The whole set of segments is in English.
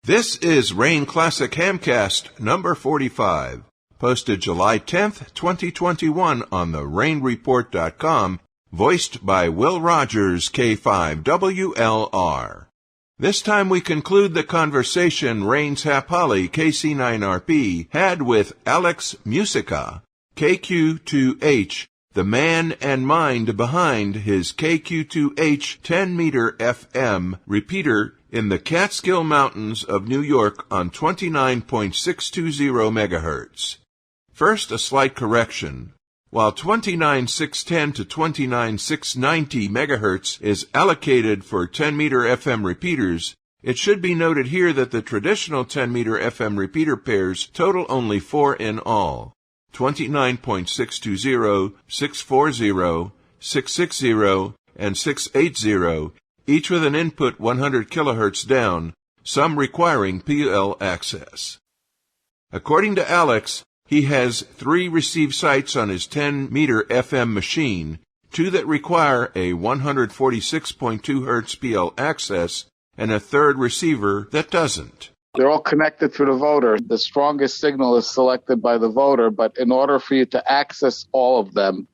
This is Rain Classic Hamcast number 45, posted July 10th, 2021 on the rainreport.com, voiced by Will Rogers, K5WLR. This time we conclude the conversation Rain's Hapali, KC9RP, had with Alex Muzyka, KQ2H, the man and mind behind his KQ2H 10-meter FM repeater in the Catskill Mountains of New York on 29.620 megahertz. First, a slight correction. While 29.610 to 29.690 megahertz is allocated for 10-meter FM repeaters, it should be noted here that the traditional 10-meter FM repeater pairs total only 4 in all: 29.620, 640, 660, and 680, each with an input 100 kilohertz down, some requiring PL access. According to Alex, he has 3 receive sites on his 10-meter FM machine, 2 that require a 146.2 Hz PL access, and a third receiver that doesn't. They're all connected through the voter. The strongest signal is selected by the voter, but in order for you to access all of them,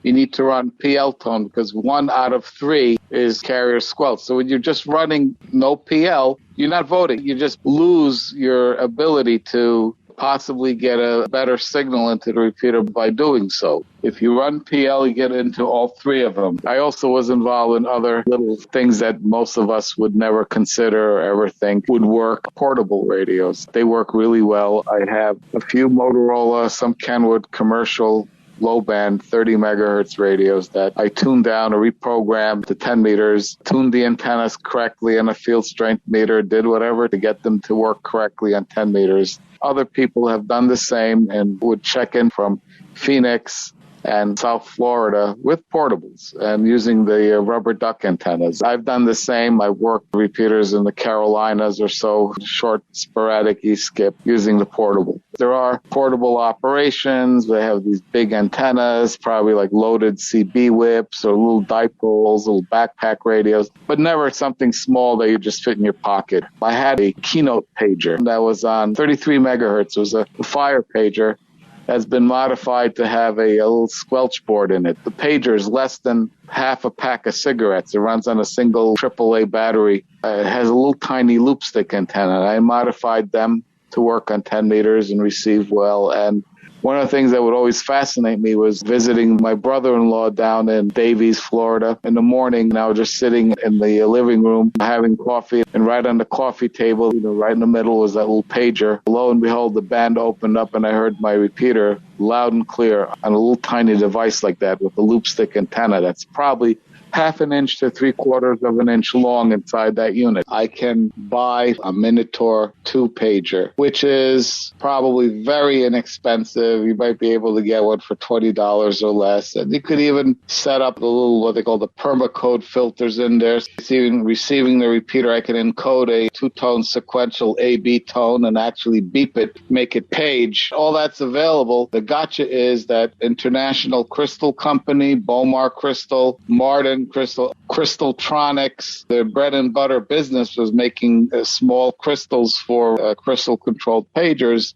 you need to run PL tone because 1 out of 3 is carrier squelch. So when you're just running no PL, you're not voting. You just lose your ability to possibly get a better signal into the repeater by doing so. If you run PL, you get into all 3 of them. I also was involved in other little things that most of us would never consider or ever think would work. Portable radios. They work really well. I have a few Motorola, some Kenwood commercial low-band 30 megahertz radios that I tuned down or reprogrammed to 10 meters, tuned the antennas correctly on a field strength meter, did whatever to get them to work correctly on 10 meters. Other people have done the same and would check in from Phoenix and South Florida with portables and using the rubber duck antennas. I've done the same. I've worked repeaters in the Carolinas or so, short sporadic E-skip using the portable. There are portable operations. They have these big antennas, probably like loaded CB whips or little dipoles, little backpack radios, but never something small that you just fit in your pocket. I had a Keynote pager that was on 33 megahertz. It was a fire pager. Has been modified to have a little squelch board in it. The pager is less than half a pack of cigarettes. It runs on a single AAA battery. It has a little tiny loop stick antenna. I modified them to work on 10 meters and receive well. And one of the things that would always fascinate me was visiting my brother-in-law down in Davies, Florida. In the morning, I was just sitting in the living room having coffee, and right on the coffee table, right in the middle was that little pager. Lo and behold, the band opened up and I heard my repeater loud and clear on a little tiny device like that with a loop stick antenna that's probably half an inch to 3/4 of an inch long inside that unit. I can buy a Minotaur 2 pager, which is probably very inexpensive. You might be able to get one for $20 or less. And you could even set up the little, what they call the permacode filters in there. Receiving the repeater, I can encode a 2-tone sequential A-B tone and actually beep it, make it page. All that's available. The gotcha is that International Crystal Company, Bomar Crystal, Martin Crystal, Crystaltronics, their bread and butter business was making small crystals for crystal-controlled pagers.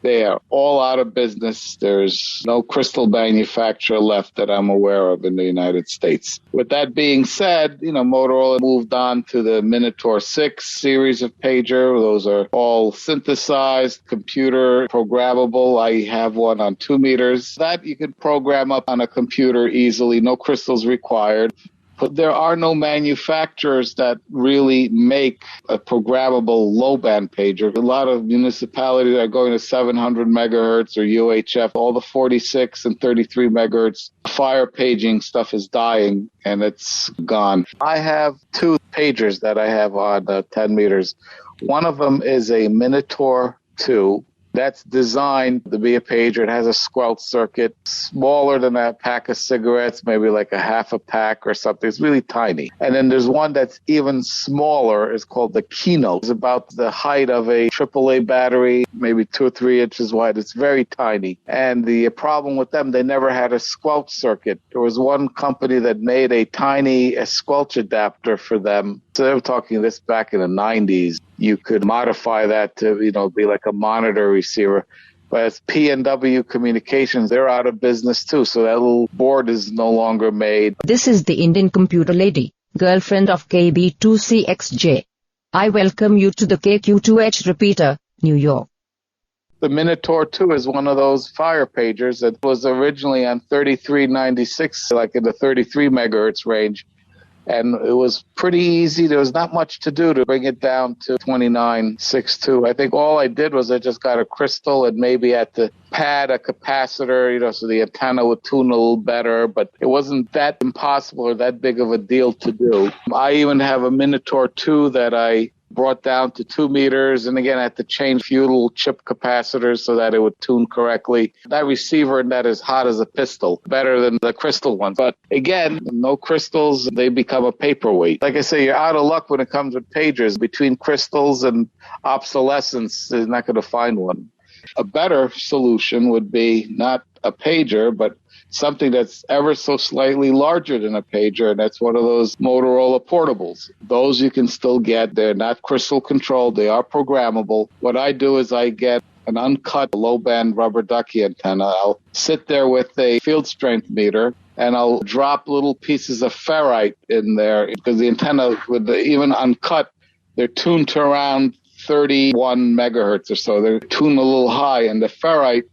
They are all out of business. There's no crystal manufacturer left that I'm aware of in the United States. With that being said, Motorola moved on to the Minotaur 6 series of pager. Those are all synthesized, computer programmable. I have one on 2 meters. That you can program up on a computer easily. No crystals required. But there are no manufacturers that really make a programmable low-band pager. A lot of municipalities are going to 700 megahertz or UHF. All the 46 and 33 megahertz fire paging stuff is dying, and it's gone. I have 2 pagers that I have on 10 meters. One of them is a Minotaur 2, That's designed to be a pager. It has a squelch circuit, smaller than a pack of cigarettes, maybe like a half a pack or something. It's really tiny. And then there's one that's even smaller. It's called the Keynote. It's about the height of a AAA battery, maybe 2 or 3 inches wide. It's very tiny. And the problem with them, they never had a squelch circuit. There was one company that made a tiny squelch adapter for them. So they were talking this back in the 90s. You could modify that to, be like a monitor receiver. But it's P&W Communications. They're out of business too. So that little board is no longer made. This is the Indian computer lady, girlfriend of KB2CXJ. I welcome you to the KQ2H repeater, New York. The Minotaur 2 is one of those fire pagers that was originally on 3396, like in the 33 megahertz range. And it was pretty easy. There was not much to do to bring it down to 2962. I think all I did was I just got a crystal and maybe had to pad a capacitor, so the antenna would tune a little better. But it wasn't that impossible or that big of a deal to do. I even have a Minotaur 2 that I brought down to 2 meters. And again, I had to change a few little chip capacitors so that it would tune correctly. That receiver and that is hot as a pistol, better than the crystal one. But again, no crystals, they become a paperweight. Like I say, you're out of luck when it comes with pagers. Between crystals and obsolescence, you're not going to find one. A better solution would be not a pager, but something that's ever so slightly larger than a pager, and that's one of those Motorola portables. Those you can still get. They're not crystal controlled. They are programmable. What I do is I get an uncut low-band rubber ducky antenna. I'll sit there with a field strength meter, and I'll drop little pieces of ferrite in there, because the antenna, with the even uncut, they're tuned to around 31 megahertz or so. They're tuned a little high, and the ferrite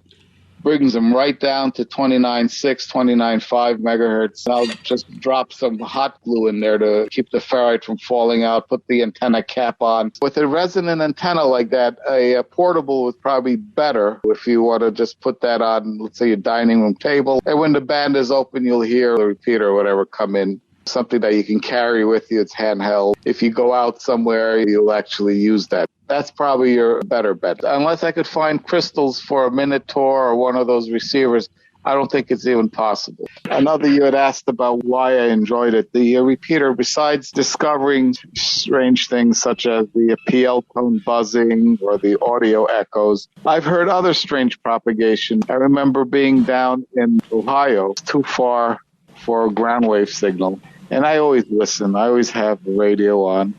brings them right down to 29.6, 29.5 megahertz. I'll just drop some hot glue in there to keep the ferrite from falling out, put the antenna cap on. With a resonant antenna like that, a portable is probably better if you want to just put that on, let's say, your dining room table. And when the band is open, you'll hear the repeater or whatever come in. Something that you can carry with you. It's handheld. If you go out somewhere, you'll actually use that. That's probably your better bet. Unless I could find crystals for a Minotaur or one of those receivers, I don't think it's even possible. Another, you had asked about why I enjoyed it. The repeater, besides discovering strange things such as the PL tone buzzing or the audio echoes, I've heard other strange propagation. I remember being down in Ohio, too far for a ground wave signal. And I always listen. I always have the radio on.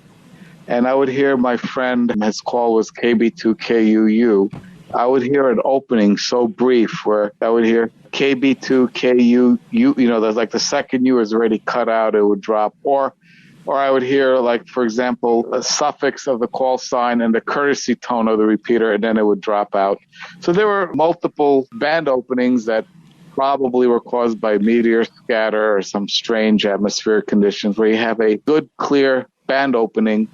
And I would hear my friend, his call was KB2KUU. I would hear an opening so brief where I would hear KB2KUU, there's like the second U is already cut out, it would drop. Or I would hear, like, for example, a suffix of the call sign and the courtesy tone of the repeater, and then it would drop out. So there were multiple band openings that probably were caused by meteor scatter or some strange atmospheric conditions where you have a good, clear band opening.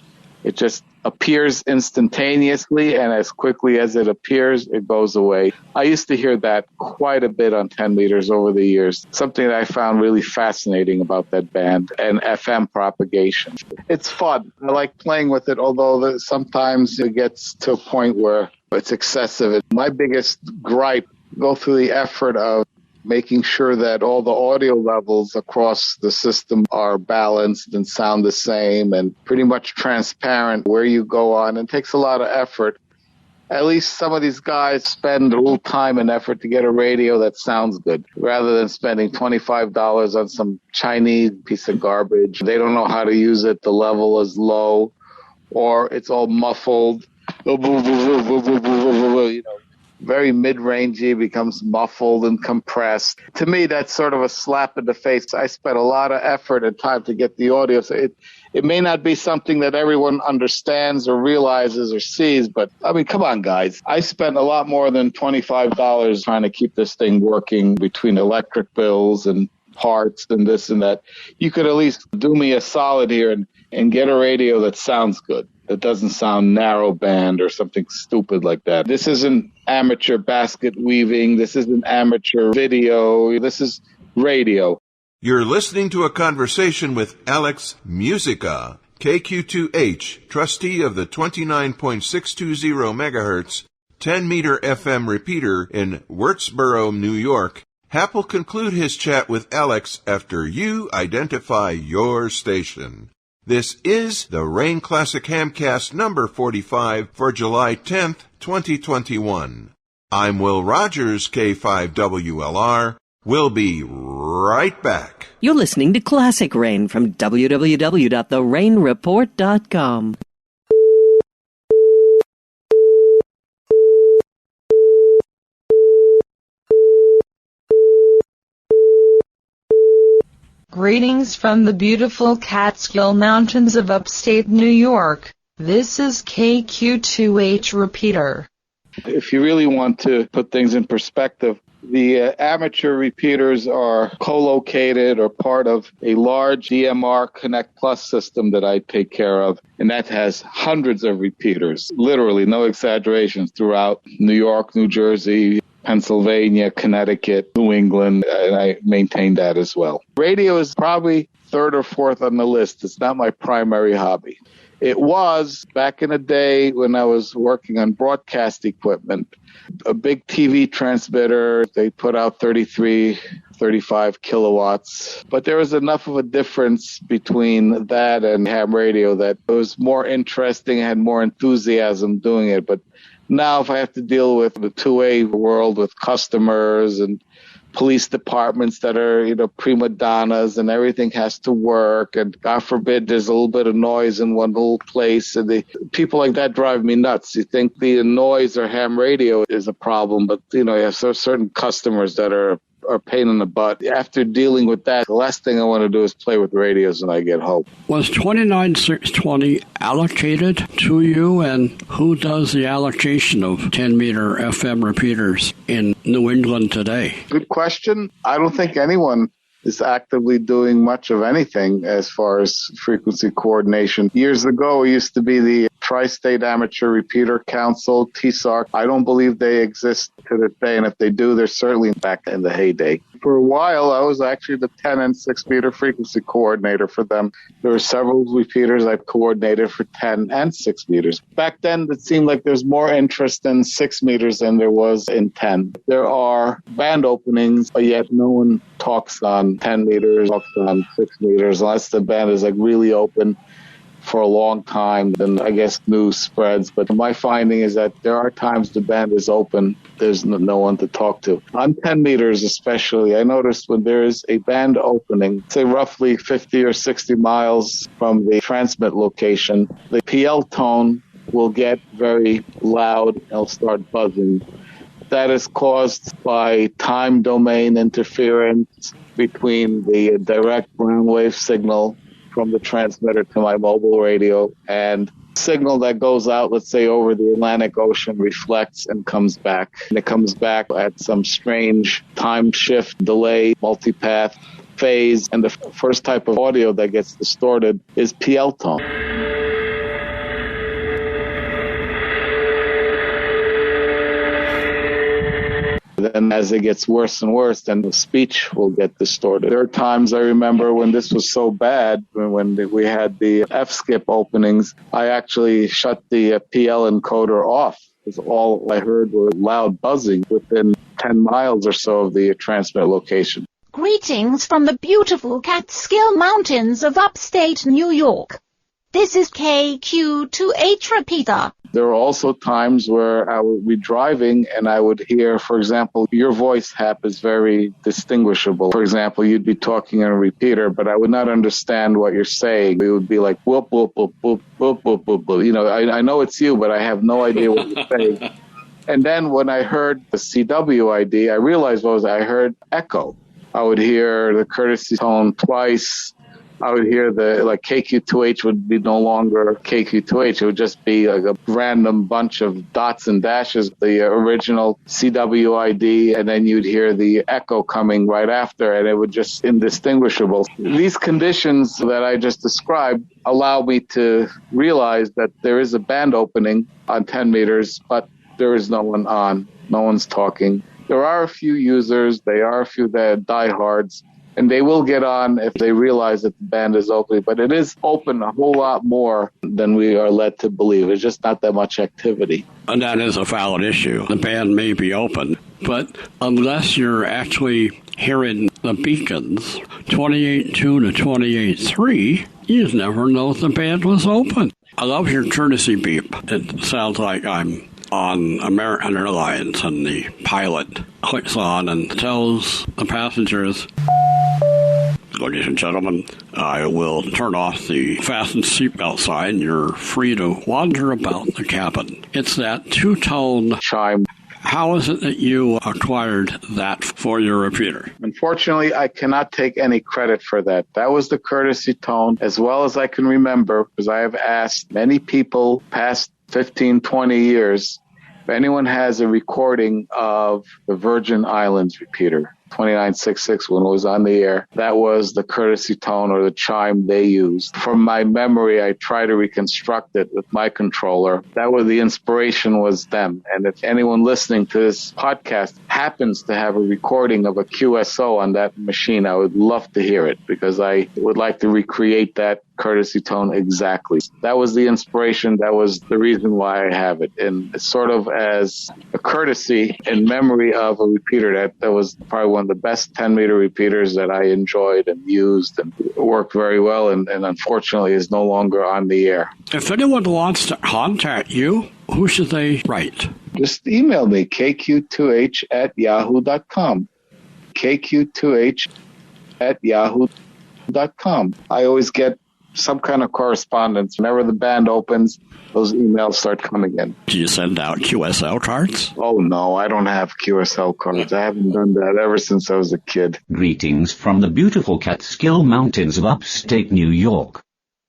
It just appears instantaneously, and as quickly as it appears, it goes away. I used to hear that quite a bit on 10 meters over the years, something that I found really fascinating about that band and FM propagation. It's fun. I like playing with it, although sometimes it gets to a point where it's excessive. My biggest gripe, go through the effort of making sure that all the audio levels across the system are balanced and sound the same and pretty much transparent where you go on. It takes a lot of effort. At least some of these guys spend a little time and effort to get a radio that sounds good rather than spending $25 on some Chinese piece of garbage. They don't know how to use it. The level is low or it's all muffled. Very mid-rangey, becomes muffled and compressed. To me, that's sort of a slap in the face. I spent a lot of effort and time to get the audio. So it may not be something that everyone understands or realizes or sees, but I mean, come on, guys. I spent a lot more than $25 trying to keep this thing working between electric bills and parts and this and that. You could at least do me a solid here and get a radio that sounds good. That doesn't sound narrow band or something stupid like that. This isn't amateur basket weaving. This isn't amateur video. This is radio. You're listening to a conversation with Alex Muzyka, KQ2H, trustee of the 29.620 megahertz 10-meter FM repeater in Wurtsboro, New York, Hap will conclude his chat with Alex after you identify your station. This is the Rain Classic Hamcast number 45 for July 10th, 2021. I'm Will Rogers, K5WLR. We'll be right back. You're listening to Classic Rain from www.therainreport.com. Greetings from the beautiful Catskill Mountains of upstate New York. This is KQ2H Repeater. If you really want to put things in perspective, the amateur repeaters are co-located or part of a large DMR Connect Plus system that I take care of, and that has hundreds of repeaters, literally, no exaggerations, throughout New York, New Jersey, Pennsylvania, Connecticut, New England, and I maintain that as well. Radio is probably third or fourth on the list. It's not my primary hobby. It was back in the day when I was working on broadcast equipment, a big TV transmitter. They put out 33, 35 kilowatts. But there was enough of a difference between that and ham radio that it was more interesting, I had more enthusiasm doing it. But now if I have to deal with the 2A world with customers and police departments that are, prima donnas and everything has to work, and God forbid there's a little bit of noise in one little place, and the people like that drive me nuts. You think the noise or ham radio is a problem, but you have certain customers that are pain in the butt. After dealing with that, the last thing I want to do is play with radios when I get home. Was 29620 allocated to you, and who does the allocation of 10-meter FM repeaters in New England today? Good question. I don't think anyone is actively doing much of anything as far as frequency coordination. Years ago, it used to be the Tri-State Amateur Repeater Council, TSARC. I don't believe they exist to this day, and if they do, they're certainly back in the heyday. For a while, I was actually the 10 and 6 meter frequency coordinator for them. There were several repeaters I've coordinated for 10 and 6 meters. Back then, it seemed like there's more interest in 6 meters than there was in 10. There are band openings, but yet no one talks on 10 meters, talks on 6 meters, unless the band is really open for a long time, then I guess news spreads. But my finding is that there are times the band is open, there's no one to talk to. On 10 meters especially, I noticed when there is a band opening, say roughly 50 or 60 miles from the transmit location, the PL tone will get very loud and it'll start buzzing. That is caused by time domain interference between the direct ground wave signal from the transmitter to my mobile radio, and signal that goes out, let's say, over the Atlantic Ocean reflects and comes back. And it comes back at some strange time shift, delay, multipath, phase, and the first type of audio that gets distorted is PL tone. Then as it gets worse and worse, then the speech will get distorted. There are times I remember when this was so bad, when we had the F-skip openings, I actually shut the PL encoder off because all I heard was loud buzzing within 10 miles or so of the transmit location. Greetings from the beautiful Catskill Mountains of upstate New York. This is KQ2H Repeater. There were also times where I would be driving and I would hear, for example, your voice, Hap, is very distinguishable. For example, you'd be talking in a repeater, but I would not understand what you're saying. It would be like, whoop, whoop, whoop, whoop, whoop, whoop, whoop, whoop. I know it's you, but I have no idea what you're saying. And then when I heard the CWID, I realized I heard echo. I would hear the courtesy tone twice. I would hear KQ2H would be no longer KQ2H. It would just be like a random bunch of dots and dashes, the original CWID, and then you'd hear the echo coming right after, and it would just indistinguishable. These conditions that I just described allow me to realize that there is a band opening on 10 meters, but there is no one on. No one's talking. There are a few users. There are a few that are diehards. and they will get on if they realize that the band is open. But it is open a whole lot more than we are led to believe. There's just not that much activity. And that is a valid issue. The band may be open, but unless you're actually hearing the beacons, 28.2 to 28.3, you never know if the band was open. I love your courtesy beep. It sounds like I'm on American Airlines and the pilot clicks on and tells the passengers, "Ladies and gentlemen, I will turn off the fasten seatbelt sign. You're free to wander about the cabin." It's that two-tone chime. How is it that you acquired that for your repeater? Unfortunately, I cannot take any credit for that. That was the courtesy tone, as well as I can remember, because I have asked many people past 15, 20 years, if anyone has a recording of the Virgin Islands repeater, 2966, when it was on the air. That was the courtesy tone or the chime they used. From my memory, I try to reconstruct it with my controller. That was the inspiration, was them. And if anyone listening to this podcast happens to have a recording of a QSO on that machine, I would love to hear it, because I would like to recreate that courtesy tone exactly. That was the inspiration. That was the reason why I have it. And sort of as a courtesy in memory of a repeater, that was probably one of the best 10-meter repeaters that I enjoyed and used and worked very well, and unfortunately is no longer on the air. If anyone wants to contact you, who should they write? Just email me, kq2h@yahoo.com. kq2h@yahoo.com. I always get some kind of correspondence. Whenever the band opens, those emails start coming in. Do you send out QSL cards? Oh, no, I don't have QSL cards. I haven't done that ever since I was a kid. Greetings from the beautiful Catskill Mountains of upstate New York.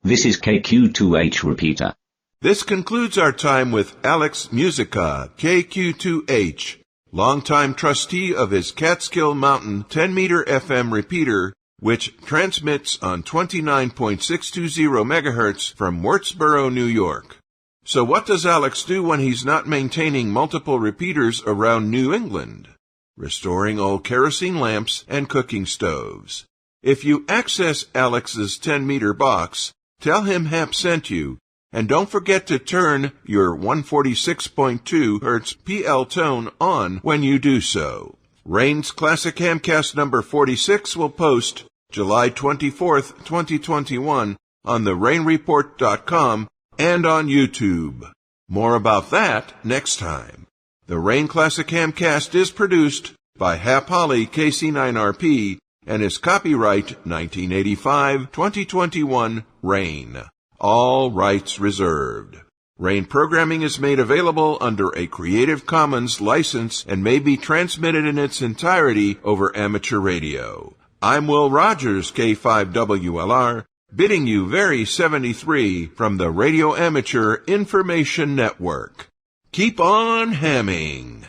This is KQ2H Repeater. This concludes our time with Alex Muzyka, KQ2H, longtime trustee of his Catskill Mountain 10-meter FM repeater, which transmits on 29.620 megahertz from Wurtsboro, New York. So what does Alex do when he's not maintaining multiple repeaters around New England? Restoring old kerosene lamps and cooking stoves. If you access Alex's 10-meter box, tell him Hap sent you, and don't forget to turn your 146.2 Hz PL tone on when you do so. Rain's Classic Hamcast number 46 will post July 24th, 2021 on the rainreport.com and on YouTube. More about that next time. The Rain Classic Hamcast is produced by Hap Holly, KC9RP, and is copyright 1985-2021 Rain. All rights reserved. Rain programming is made available under a Creative Commons license and may be transmitted in its entirety over amateur radio. I'm Will Rogers, K5WLR, bidding you very 73 from the Radio Amateur Information Network. Keep on hamming.